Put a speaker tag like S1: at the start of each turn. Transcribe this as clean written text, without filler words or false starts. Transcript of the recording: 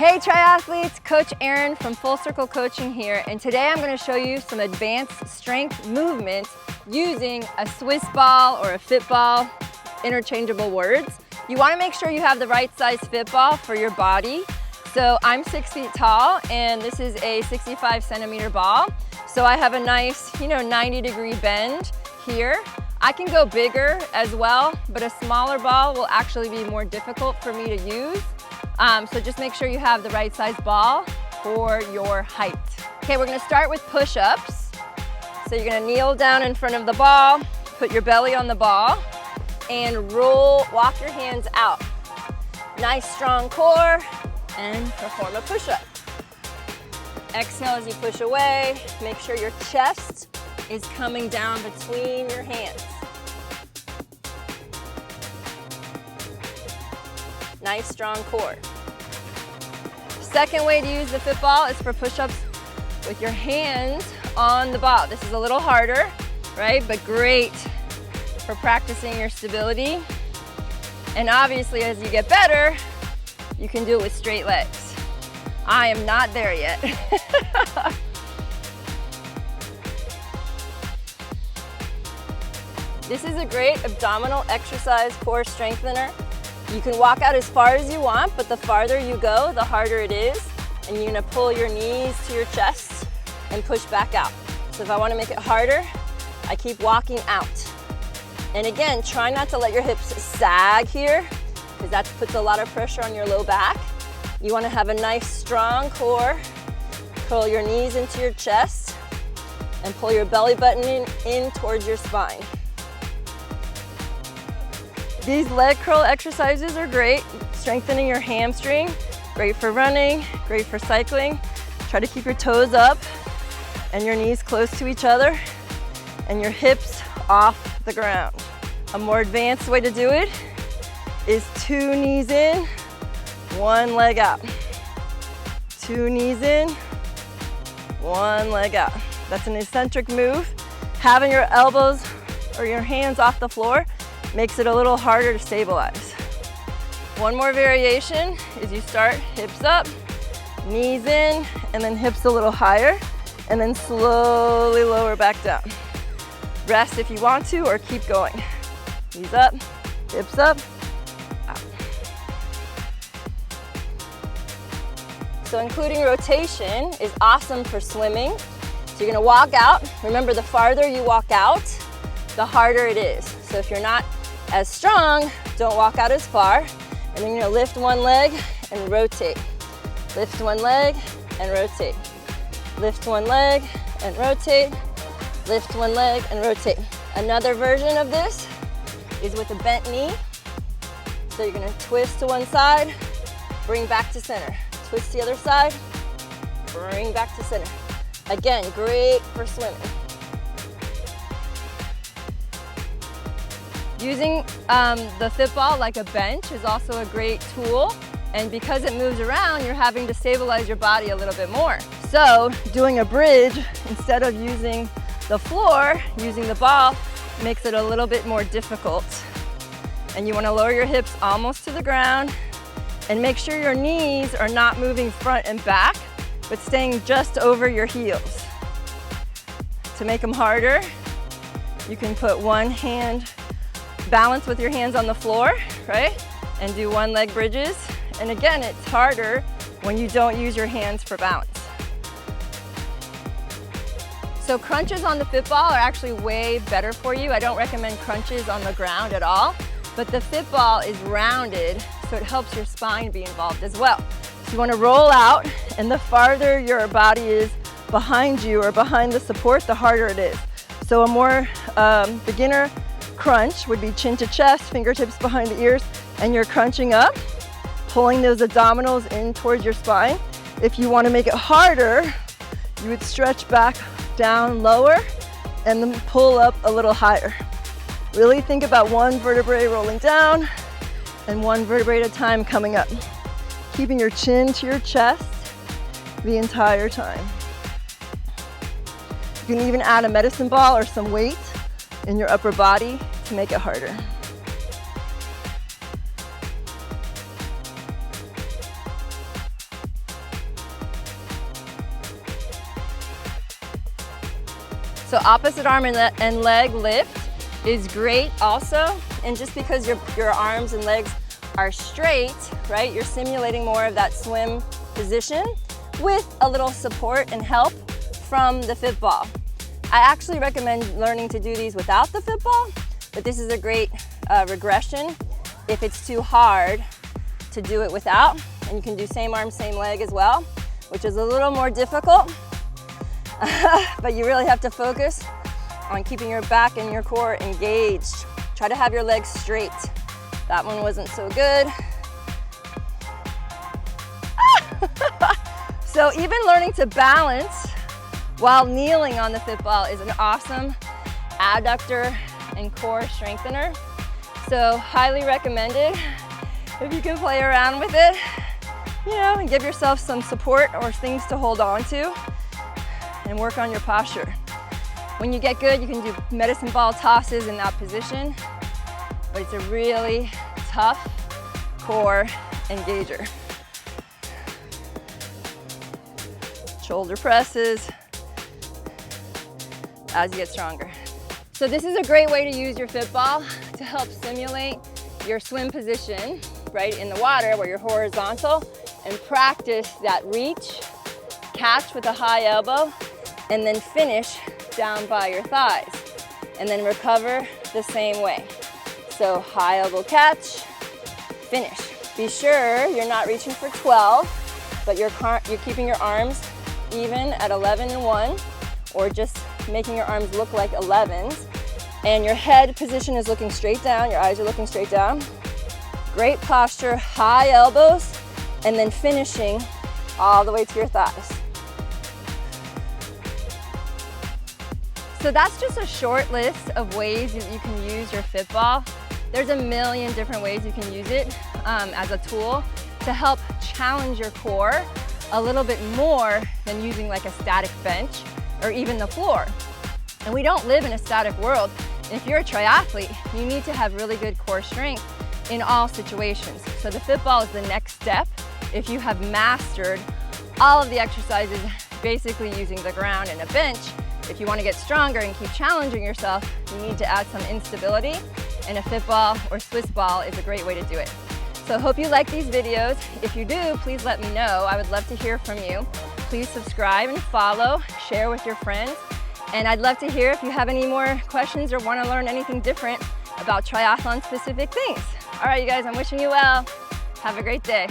S1: Hey triathletes, Coach Erinne from Full Circle Coaching here, and today I'm going to show you some advanced strength movements using a Swiss ball or a fit ball, interchangeable words. You want to make sure you have the right size fit ball for your body. So I'm 6 feet tall and this is a 65 centimeter ball. So I have a nice, 90-degree bend here. I can go bigger as well, but a smaller ball will actually be more difficult for me to use. So just make sure you have the right size ball for your height. Okay, we're gonna start with push-ups. So you're gonna kneel down in front of the ball, put your belly on the ball, and walk your hands out. Nice strong core, and perform a push-up. Exhale as you push away. Make sure your chest is coming down between your hands. Nice strong core. Second way to use the fit ball is for push-ups with your hands on the ball. This is a little harder, right? But great for practicing your stability. And obviously, as you get better, you can do it with straight legs. I am not there yet. This is a great abdominal exercise, core strengthener. You can walk out as far as you want, but the farther you go, the harder it is. And you're gonna pull your knees to your chest and push back out. So if I wanna make it harder, I keep walking out. And again, try not to let your hips sag here, because that puts a lot of pressure on your low back. You wanna have a nice strong core. Curl your knees into your chest and pull your belly button in towards your spine. These leg curl exercises are great, strengthening your hamstring, great for running, great for cycling. Try to keep your toes up and your knees close to each other and your hips off the ground. A more advanced way to do it is 2 knees in, 1 leg out. 2 knees in, 1 leg out. That's an eccentric move. Having your elbows or your hands off the floor makes it a little harder to stabilize. One more variation is you start hips up, knees in, and then hips a little higher, and then slowly lower back down. Rest if you want to, or keep going. Knees up, hips up, out. So including rotation is awesome for swimming. So you're gonna walk out. Remember, the farther you walk out, the harder it is. So if you're not as strong, don't walk out as far. And then you're gonna lift one leg and rotate. Lift one leg and rotate. Lift one leg and rotate. Lift one leg and rotate. Another version of this is with a bent knee. So you're gonna twist to one side, bring back to center. Twist to the other side, bring back to center. Again, great for swimming. Using the fit ball like a bench is also a great tool, and because it moves around, you're having to stabilize your body a little bit more. So doing a bridge instead of using the floor, using the ball, makes it a little bit more difficult. And you want to lower your hips almost to the ground and make sure your knees are not moving front and back, but staying just over your heels. To make them harder, you can put one hand, balance with your hands on the floor, right? And do one leg bridges. And again, it's harder when you don't use your hands for balance. So crunches on the fit ball are actually way better for you. I don't recommend crunches on the ground at all, but the fit ball is rounded, so it helps your spine be involved as well. So you want to roll out, and the farther your body is behind you or behind the support, the harder it is. So a more beginner crunch would be chin to chest, fingertips behind the ears, and you're crunching up, pulling those abdominals in towards your spine. If you want to make it harder, you would stretch back down lower and then pull up a little higher. Really think about one vertebrae rolling down and one vertebrae at a time coming up. Keeping your chin to your chest the entire time. You can even add a medicine ball or some weight in your upper body to make it harder. So opposite arm and leg lift is great also. And just because your arms and legs are straight, right, you're simulating more of that swim position with a little support and help from the fit ball. I actually recommend learning to do these without the fit ball, but this is a great regression if it's too hard to do it without. And you can do same arm, same leg as well, which is a little more difficult, but you really have to focus on keeping your back and your core engaged. Try to have your legs straight. That one wasn't so good. So even learning to balance while kneeling on the fit ball is an awesome adductor and core strengthener. So highly recommended if you can play around with it, you know, and give yourself some support or things to hold on to and work on your posture. When you get good, you can do medicine ball tosses in that position, but it's a really tough core engager. Shoulder presses as you get stronger. So this is a great way to use your fit ball to help simulate your swim position, right, in the water where you're horizontal, and practice that reach, catch with a high elbow, and then finish down by your thighs, and then recover the same way. So high elbow catch, finish. Be sure you're not reaching for 12, but you're keeping your arms even at 11 and 1, or just making your arms look like 11s, and your head position is looking straight down, your eyes are looking straight down. Great posture, high elbows, and then finishing all the way to your thighs. So that's just a short list of ways that you can use your fit ball. There's a million different ways you can use it as a tool to help challenge your core a little bit more than using like a static bench or even the floor. And we don't live in a static world. If you're a triathlete, you need to have really good core strength in all situations. So the fit ball is the next step. If you have mastered all of the exercises, basically using the ground and a bench, if you want to get stronger and keep challenging yourself, you need to add some instability, and a fit ball or Swiss ball is a great way to do it. So I hope you like these videos. If you do, please let me know. I would love to hear from you. Please subscribe and follow, share with your friends. And I'd love to hear if you have any more questions or want to learn anything different about triathlon specific things. All right, you guys, I'm wishing you well. Have a great day.